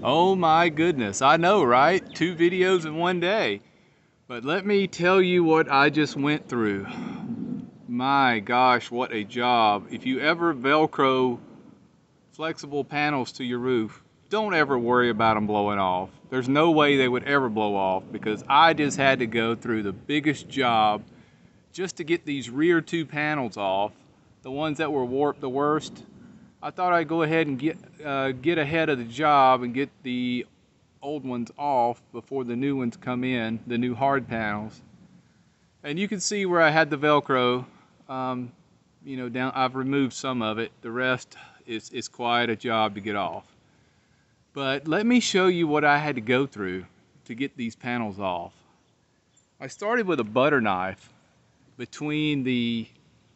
Oh my goodness, I know, right? 2 videos in one day. But let me tell you what I just went through. My gosh, what a job. If you ever Velcro flexible panels to your roof, don't ever worry about them blowing off. There's no way they would ever blow off because I just had to go through the biggest job just to get these rear 2 panels off, the ones that were warped the worst. I thought I'd go ahead and get ahead of the job and get the old ones off before the new ones come in, the new hard panels. And you can see where I had the Velcro, you know, down. I've removed some of it. The rest is quite a job to get off. But let me show you what I had to go through to get these panels off. I started with a butter knife between the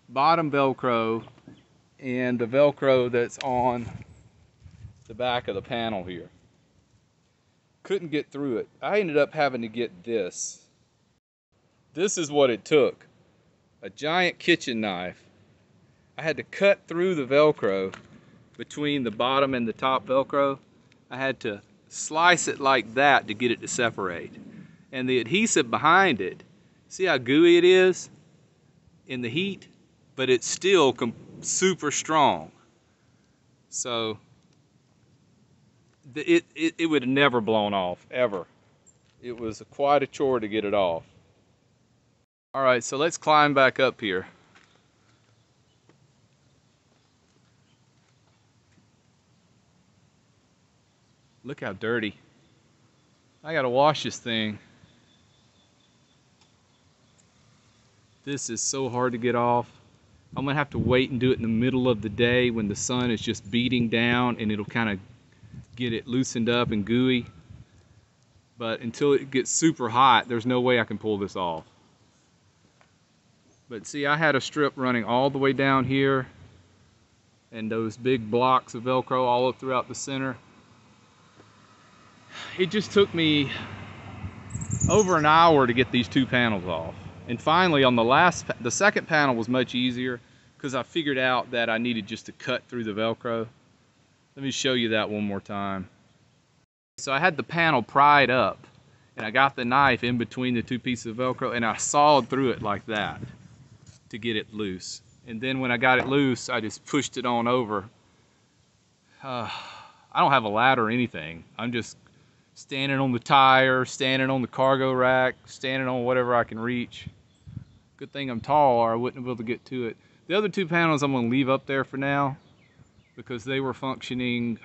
bottom Velcro and the Velcro that's on the back of the panel here. Couldn't get through it. I ended up having to get this. This is what it took. A giant kitchen knife. I had to cut through the Velcro between the bottom and the top Velcro. I had to slice it like that to get it to separate. And the adhesive behind it, see how gooey it is in the heat? But it's still super strong. So it would have never blown off, ever. It was quite a chore to get it off. All right, so let's climb back up here. Look how dirty. I gotta wash this thing. This is so hard to get off. I'm gonna have to wait and do it in the middle of the day when the sun is just beating down, and it'll kind of get it loosened up and gooey. But until it gets super hot, there's no way I can pull this off. But see, I had a strip running all the way down here and those big blocks of Velcro all up throughout the center. It just took me over an hour to get these 2 panels off. And finally, on the second panel was much easier because I figured out that I needed just to cut through the Velcro. Let me show you that one more time. So I had the panel pried up, and I got the knife in between the 2 pieces of Velcro, and I sawed through it like that to get it loose. And then when I got it loose, I just pushed it on over. I don't have a ladder or anything. I'm just standing on the tire, standing on the cargo rack, standing on whatever I can reach. Good thing I'm tall or I wouldn't have been able to get to it. The other 2 panels I'm gonna leave up there for now because they were functioning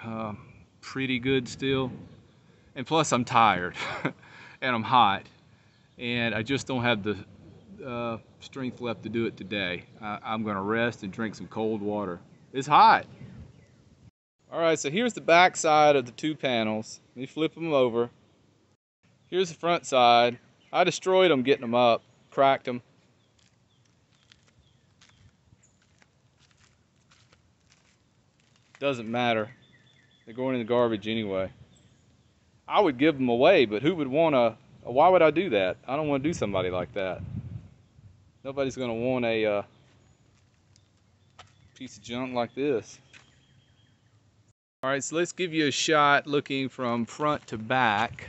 pretty good still. And plus I'm tired and I'm hot and I just don't have the strength left to do it today. I'm gonna rest and drink some cold water. It's hot. All right, so here's the back side of the 2 panels. Let me flip them over. Here's the front side. I destroyed them getting them up, cracked them. Doesn't matter. They're going in the garbage anyway. I would give them away, but who would want to? Why would I do that? I don't want to do somebody like that. Nobody's going to want a piece of junk like this. All right, so let's give you a shot looking from front to back.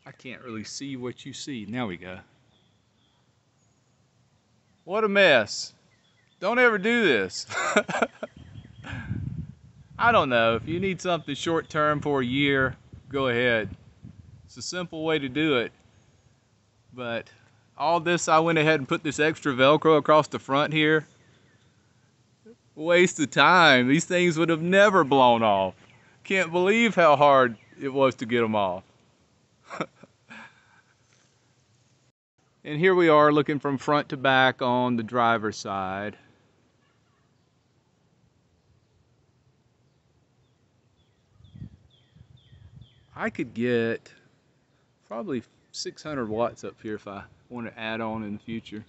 I can't really see what you see. Now we go. What a mess. Don't ever do this. I don't know. If you need something short term for a year, go ahead. It's a simple way to do it. But all this, I went ahead and put this extra Velcro across the front here. Waste of time. These things would have never blown off. Can't believe how hard it was to get them off. And here we are looking from front to back on the driver's side. I could get probably 600 watts up here if I want to add on in the future.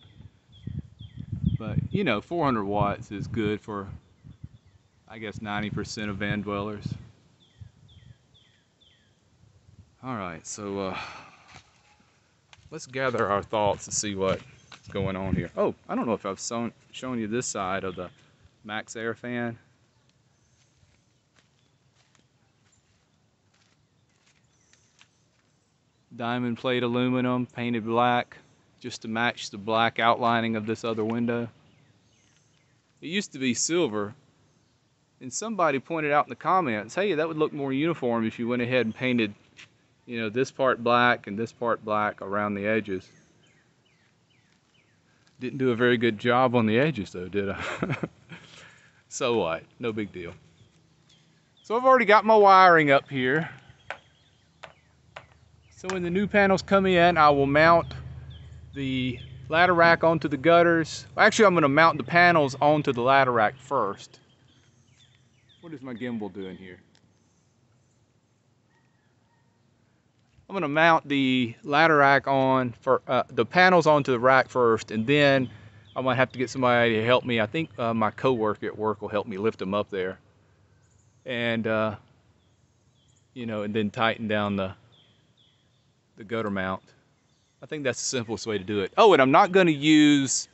But you know, 400 watts is good for, I guess, 90% of van dwellers. All right, so let's gather our thoughts and see what's going on here. Oh, I don't know if I've shown you this side of the Max Air fan. diamond plate aluminum painted black just to match the black outlining of this other window. It used to be silver, and somebody pointed out in the comments, hey, that would look more uniform if you went ahead and painted, you know, this part black and this part black around the edges. Didn't do a very good job on the edges though, did I? So what? No big deal. So I've already got my wiring up here. So when the new panels come in, I will mount the ladder rack onto the gutters. Actually, I'm going to mount the panels onto the ladder rack first. What is my gimbal doing here? I'm going to mount the ladder rack on for the panels onto the rack first, and then I might have to get somebody to help me. I think my coworker at work will help me lift them up there, and you know, and then tighten down the gutter mount. I think that's the simplest way to do it. Oh, and I'm not going to use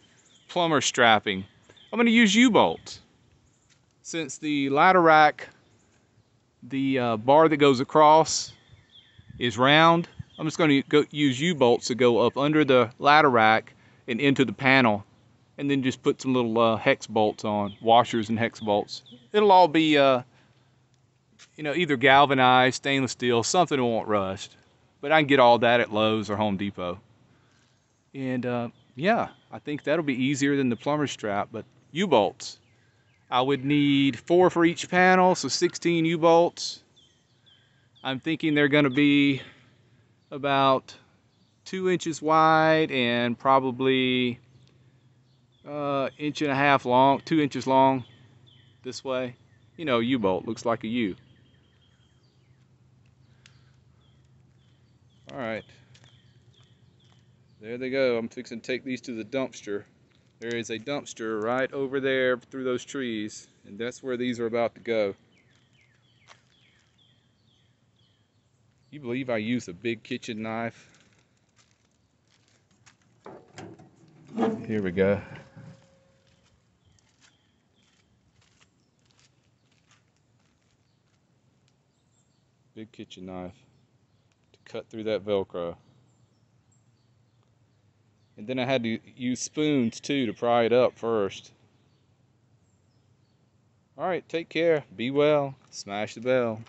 plumber strapping. I'm going to use U-bolts. Since the ladder rack, the bar that goes across is round, I'm just going to use U-bolts to go up under the ladder rack and into the panel, and then just put some little hex bolts on, washers and hex bolts. It'll all be, you know, either galvanized, stainless steel, something that won't rust. But I can get all that at Lowe's or Home Depot. And yeah, I think that'll be easier than the plumber strap. But U-bolts, I would need 4 for each panel, so 16 U-bolts. I'm thinking they're going to be about 2 inches wide and probably 1.5 inches long, 2 inches long this way. You know, U-bolt looks like a U. All right, there they go. I'm fixing to take these to the dumpster. There is a dumpster right over there through those trees, and that's where these are about to go. You believe I used a big kitchen knife? Here we go. Big kitchen knife to cut through that Velcro. And then I had to use spoons too to pry it up first. All right, take care, be well, smash the bell.